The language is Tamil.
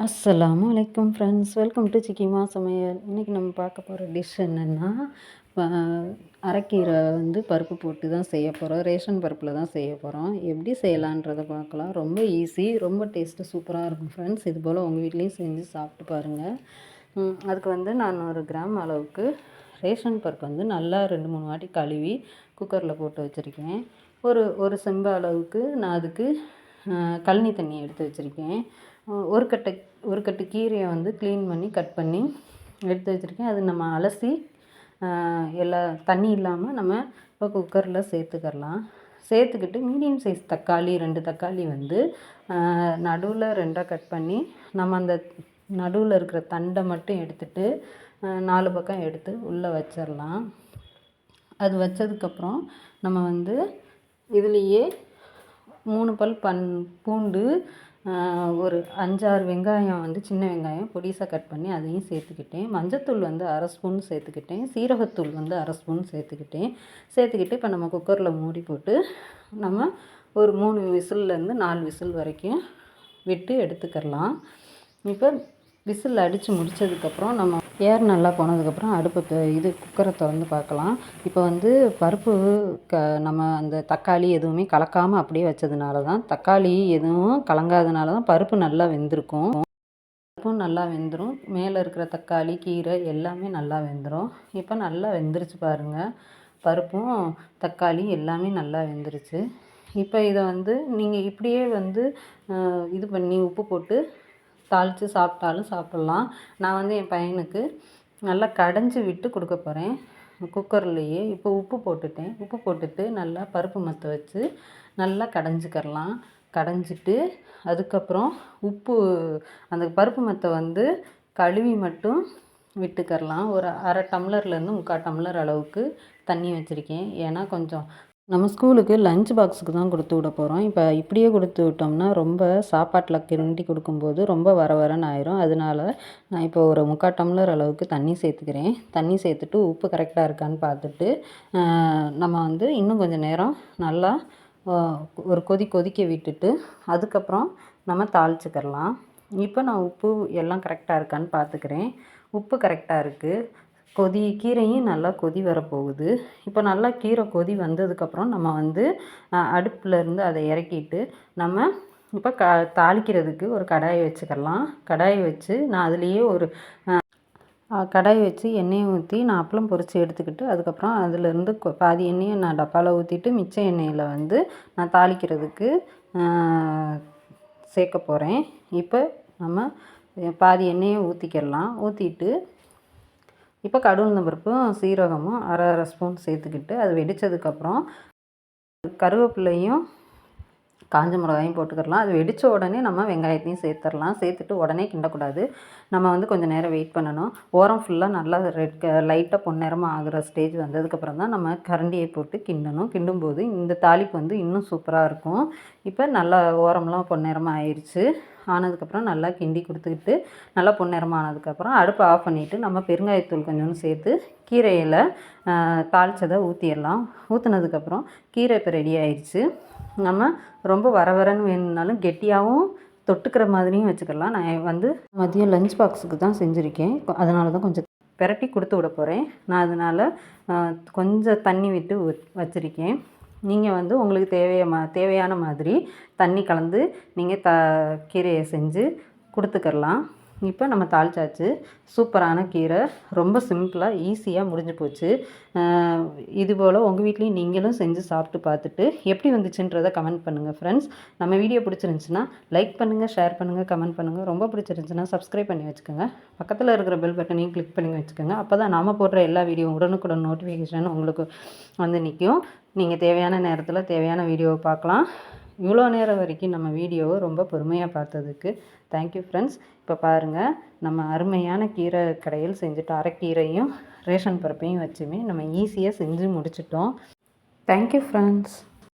அஸ்ஸலாமு அலைக்கும் ஃப்ரெண்ட்ஸ், வெல்கம் டு சிக்கிமா சமையல். இன்றைக்கி நம்ம பார்க்க போகிற டிஷ் என்னென்னா, அரைக்கீரை பருப்பு போட்டு தான் செய்ய போகிறோம். ரேஷன் பருப்பில் தான் செய்ய போகிறோம். எப்படி செய்யலான்றதை பார்க்கலாம். ரொம்ப ஈஸி, ரொம்ப டேஸ்ட்டு சூப்பராக இருக்கும் ஃப்ரெண்ட்ஸ். இது போல் உங்கள் வீட்லேயும் செஞ்சு சாப்பிட்டு பாருங்கள். அதுக்கு நான் 100 கிராம் அளவுக்கு ரேஷன் பருப்பு நல்லா 2-3 வாட்டி கழுவி குக்கரில் போட்டு வச்சுருக்கேன். ஒரு செம்பு அளவுக்கு நான் அதுக்கு கழனி தண்ணி எடுத்து வச்சுருக்கேன். ஒரு கட்டு கீரையை க்ளீன் பண்ணி கட் பண்ணி எடுத்து வச்சுருக்கேன். அது நம்ம அலசி எல்லா தண்ணி இல்லாமல் நம்ம இப்போ குக்கரில் சேர்த்துக்கலாம். சேர்த்துக்கிட்டு மீடியம் சைஸ் தக்காளி 2 தக்காளி நடுவில் 2ஆக கட் பண்ணி நம்ம அந்த நடுவில் இருக்கிற தண்டை மட்டும் எடுத்துகிட்டு 4 பக்கம் எடுத்து உள்ளே வச்சிடலாம். அது வச்சதுக்கப்புறம் நம்ம இதுலேயே 3 பல் பூண்டு, ஒரு 5-6 வெங்காயம் சின்ன வெங்காயம் பொடிசாக கட் பண்ணி அதையும் சேர்த்துக்கிட்டேன். மஞ்சத்தூள் 1/2 ஸ்பூன் சேர்த்துக்கிட்டேன். சீரகத்தூள் 1/2 ஸ்பூன் சேர்த்துக்கிட்டு இப்போ நம்ம குக்கரில் மூடி போட்டு நம்ம ஒரு 3 விசில்லேருந்து 4 விசில் வரைக்கும் விட்டு எடுத்துக்கலாம். இப்போ விசில் அடித்து முடித்ததுக்கப்புறம் நம்ம ஏர் நல்லா போனதுக்கப்புறம் குக்கரை திறந்து பார்க்கலாம். இப்போ பருப்பு நம்ம அந்த தக்காளி எதுவுமே கலக்காமல் அப்படியே வச்சதுனால தான், தக்காளி எதுவும் கலங்காதனால தான் பருப்பு நல்லா வெந்திருக்கும். பருப்பும் நல்லா வெந்துடும். மேலே இருக்கிற தக்காளி, கீரை எல்லாமே நல்லா வெந்துடும். இப்போ நல்லா வெந்துருச்சு பாருங்கள். பருப்பும் தக்காளி எல்லாமே நல்லா வெந்துருச்சு. இப்போ இதை நீங்கள் இப்படியே இது பண்ணி உப்பு போட்டு தாளித்து சாப்பிட்டாலும் சாப்பிட்லாம். நான் என் பையனுக்கு நல்லா கடைஞ்சி விட்டு கொடுக்க போகிறேன் குக்கர்லேயே. இப்போ உப்பு போட்டுட்டு நல்லா பருப்பு மத்த வச்சு நல்லா கடைஞ்சிக்கிறலாம். கடைஞ்சிட்டு அதுக்கப்புறம் அந்த பருப்பு மத்த கழுவி மட்டும் விட்டுக்கரலாம். ஒரு 1/2 டம்ளர்லேருந்து 3/4 டம்ளர் அளவுக்கு தண்ணி வச்சுருக்கேன். ஏன்னா கொஞ்சம் நம்ம ஸ்கூலுக்கு லஞ்ச் பாக்ஸுக்கு தான் கொடுத்து விட போகிறோம். இப்போ இப்படியே கொடுத்து விட்டோம்னா ரொம்ப சாப்பாட்டில் கிண்டி கொடுக்கும்போது ரொம்ப வரன்னு ஆயிரும். அதனால நான் இப்போ ஒரு 3/4 டம்ளர் அளவுக்கு தண்ணி சேர்த்துக்கிறேன். தண்ணி சேர்த்துட்டு உப்பு கரெக்டாக இருக்கான்னு பார்த்துட்டு நம்ம இன்னும் கொஞ்சம் நேரம் நல்லா ஒரு கொதிக்க விட்டுட்டு அதுக்கப்புறம் நம்ம தாளிச்சுக்கிறலாம். இப்போ நான் உப்பு எல்லாம் கரெக்டாக இருக்கான்னு பார்த்துக்கிறேன். உப்பு கரெக்டாக இருக்குது. கீரையும் நல்லா கொதி வரப்போகுது. இப்போ நல்லா கீரை கொதி வந்ததுக்கப்புறம் நம்ம அடுப்புலேருந்து அதை இறக்கிட்டு நம்ம இப்போ தாளிக்கிறதுக்கு ஒரு கடாயை வச்சுக்கலாம். கடாயை வச்சு நான் அதுலேயே ஒரு கடாயை வச்சு எண்ணெயை ஊற்றி நான் அப்பளம் பொரித்து எடுத்துக்கிட்டு அதுக்கப்புறம் அதிலேருந்து பாதி எண்ணெயை நான் டப்பாவில் ஊற்றிட்டு மிச்ச எண்ணெயில் நான் தாளிக்கிறதுக்கு சேர்க்க போகிறேன். இப்போ நம்ம பாதி எண்ணெயை ஊற்றிக்கிடலாம். ஊற்றிட்டு இப்போ கடுகு உளுந்தம் பருப்பும் சீரகமும் 1/2 ஸ்பூன் சேர்த்துக்கிட்டு அது வெடித்ததுக்கப்புறம் கருவேப்பிலையும் காஞ்ச மிளகாயும் போட்டுக்கிடலாம். அது வெடித்த உடனே நம்ம வெங்காயத்தையும் சேர்த்துடலாம். சேர்த்துட்டு உடனே கிண்டக்கூடாது. நம்ம கொஞ்சம் நேரம் வெயிட் பண்ணணும். ஓரம் ஃபுல்லாக நல்லா லைட்டாக பொன்னிறமாக ஆகிற ஸ்டேஜ் வந்ததுக்கப்புறம் தான் நம்ம கரண்டியை போட்டு கிண்டணும். கிண்டும்போது இந்த தாளிப்பு இன்னும் சூப்பராக இருக்கும். இப்போ நல்லா ஓரம்லாம் பொன்னிறமாக ஆயிடுச்சு. ஆனதுக்கப்புறம் நல்லா கிண்டி கொடுத்துக்கிட்டு நல்லா பொன்னிறமாக ஆனதுக்கப்புறம் அடுப்பை ஆஃப் பண்ணிவிட்டு நம்ம பெருங்காயத்தூள் கொஞ்சோண்டு சேர்த்து கீரையில் தாளித்ததை ஊற்றிடலாம். ஊற்றுனதுக்கப்புறம் கீரை இப்போ ரெடி ஆயிடுச்சு. நம்ம ரொம்ப வரன்னு வேணும்னாலும் கெட்டியாகவும் தொட்டுக்கிற மாதிரியும் வச்சுக்கலாம். நான் மதியம் லஞ்ச் பாக்ஸுக்கு தான் செஞ்சுருக்கேன். அதனால தான் கொஞ்சம் பிரட்டி கொடுத்து விட போகிறேன். நான் அதனால் கொஞ்சம் தண்ணி விட்டு வச்சுருக்கேன். நீங்கள் உங்களுக்கு தேவையான மாதிரி தண்ணி கலந்து நீங்கள் கீரையை செஞ்சு கொடுத்துக்கரலாம். இப்போ நம்ம தாளிச்சாச்சு. சூப்பரான கீரை ரொம்ப சிம்பிளாக ஈஸியாக முடிஞ்சு போச்சு. இதுபோல் உங்கள் வீட்லேயும் நீங்களும் செஞ்சு சாப்பிட்டு பார்த்துட்டு எப்படி வந்துச்சுன்றதை கமெண்ட் பண்ணுங்கள் ஃப்ரெண்ட்ஸ். நம்ம வீடியோ பிடிச்சிருந்துச்சின்னா லைக் பண்ணுங்கள், ஷேர் பண்ணுங்கள், கமெண்ட் பண்ணுங்கள். ரொம்ப பிடிச்சிருந்துச்சின்னா சப்ஸ்கிரைப் பண்ணி வச்சுக்கோங்க. பக்கத்தில் இருக்கிற பெல் பட்டனையும் கிளிக் பண்ணி வச்சுக்கோங்க. அப்போ தான் நாம் போடுற எல்லா வீடியோ உடனுக்குடன் நோட்டிஃபிகேஷன் உங்களுக்கு நிற்கும். நீங்கள் தேவையான நேரத்தில் தேவையான வீடியோவை பார்க்கலாம். இவ்வளோ நேரம் வரைக்கும் நம்ம வீடியோவை ரொம்ப பொறுமையாக பார்த்ததுக்கு தேங்க்யூ ஃப்ரெண்ட்ஸ். இப்போ பாருங்கள், நம்ம அருமையான கீரை கடையில் செஞ்சுட்டு அரைக்கீரையும் ரேஷன் பருப்பையும் வச்சுமே நம்ம ஈஸியாக செஞ்சு முடிச்சிட்டோம். Thank you friends.